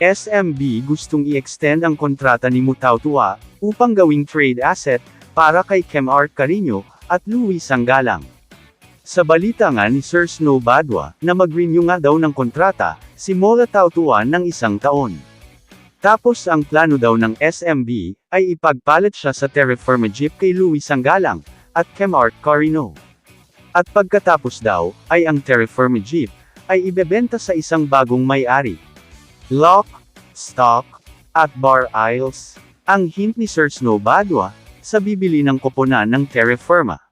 SMB gustong i-extend ang kontrata ni Mutautua, upang gawing trade asset, para kay Kemart Carino, at Luis Sanggalang. Sa balita nga ni Sir Snow Badwa, na mag-renew nga daw ng kontrata, si Mola Tautua ng 1 taon. Tapos ang plano daw ng SMB, ay ipagpalit siya sa Terra Firma Jeep kay Luis Sanggalang, at Kemart Carino. At pagkatapos daw, ay ang Terra Firma Jeep, ay ibebenta sa isang bagong may-ari. Lock, stock, at bar aisles. Ang hint ni Sir Snow Badwa, sa bibili ng koponan ng Terra Firma.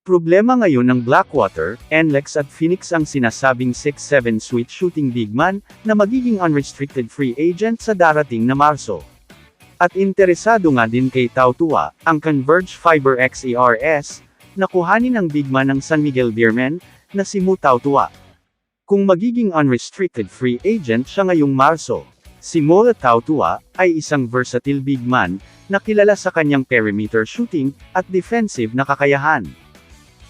Problema ngayon ng Blackwater, NLEX at Phoenix ang sinasabing 6'7" sweet shooting big man, na magiging unrestricted free agent sa darating na Marso. At interesado nga din kay Tautua, ang Converge Fiber XERS, na kuhanin ang big man ng San Miguel Beermen, na si Mutautua. Kung magiging unrestricted free agent siya ngayong Marso, si Mola Tautua, ay isang versatile big man, na kilala sa kanyang perimeter shooting, at defensive na kakayahan.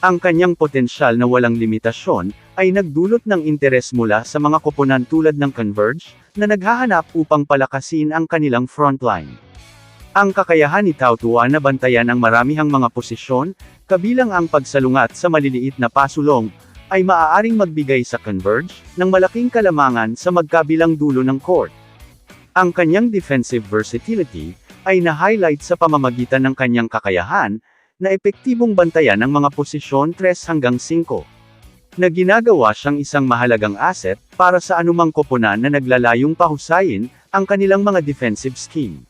Ang kanyang potensyal na walang limitasyon, ay nagdulot ng interes mula sa mga koponan tulad ng Converge, na naghahanap upang palakasin ang kanilang frontline. Ang kakayahan ni Tautua na bantayan ang maramihang mga posisyon, kabilang ang pagsalungat sa maliliit na pasulong, ay maaaring magbigay sa Converge, ng malaking kalamangan sa magkabilang dulo ng court. Ang kanyang defensive versatility, ay na-highlight sa pamamagitan ng kanyang kakayahan, na epektibong bantayan ang mga posisyon 3 hanggang 5. Na ginagawa siyang isang mahalagang asset, para sa anumang koponan na naglalayong pahusayin, ang kanilang mga defensive scheme.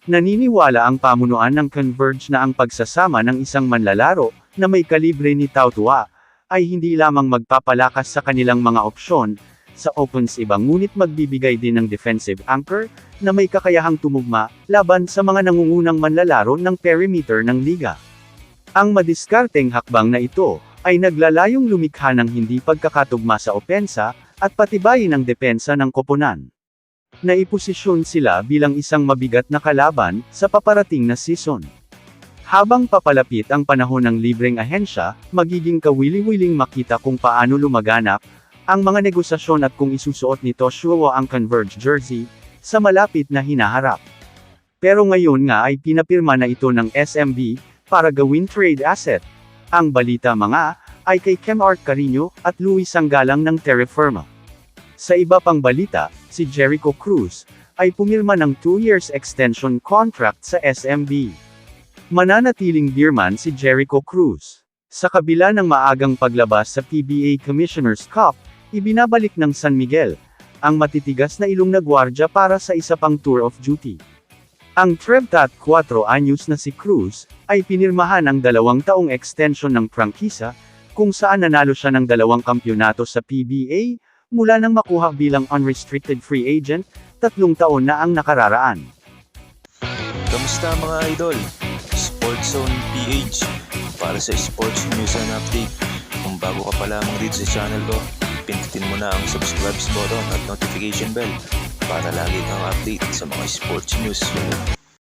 Naniniwala ang pamunuan ng Converge na ang pagsasama ng isang manlalaro, na may kalibre ni Tautua, ay hindi lamang magpapalakas sa kanilang mga opsyon, sa opens iba ngunit magbibigay din ng defensive anchor, na may kakayahang tumugma, laban sa mga nangungunang manlalaro ng perimeter ng liga. Ang madiskarteng hakbang na ito, ay naglalayong lumikha ng hindi pagkakatugma sa opensa, at patibayin ang depensa ng koponan. Naiposisyon sila bilang isang mabigat na kalaban, sa paparating na season. Habang papalapit ang panahon ng libreng ahensya, magiging kawili-wiling makita kung paano lumaganap, ang mga negosasyon at kung isusuot ni Toshua ang Converge jersey, sa malapit na hinaharap. Pero ngayon nga ay pinapirma na ito ng SMB, para gawin trade asset. Ang balita mga, ay kay Kemart Carino, at Luis Sanggalang ng Terra Firma. Sa iba pang balita, si Jericho Cruz, ay pumirma ng 2 years extension contract sa SMB. Mananatiling beerman si Jericho Cruz. Sa kabila ng maagang paglabas sa PBA Commissioner's Cup, ibinabalik ng San Miguel, ang matitigas na ilong na gwardya para sa isa pang tour of duty. Ang 34 anyos na si Cruz, ay pinirmahan ang 2 taong extension ng prangkisa, kung saan nanalo siya ng 2 kampyonato sa PBA, mula nang makuha bilang unrestricted free agent, 3 taon na ang nakararaan. Kamusta mga idol? Sports Zone PH, para sa sports news and update. Kung bago ka pa lamang dito sa channel ko, pindutin mo na ang subscribe button at notification bell, para lagi kang update sa mga sports news.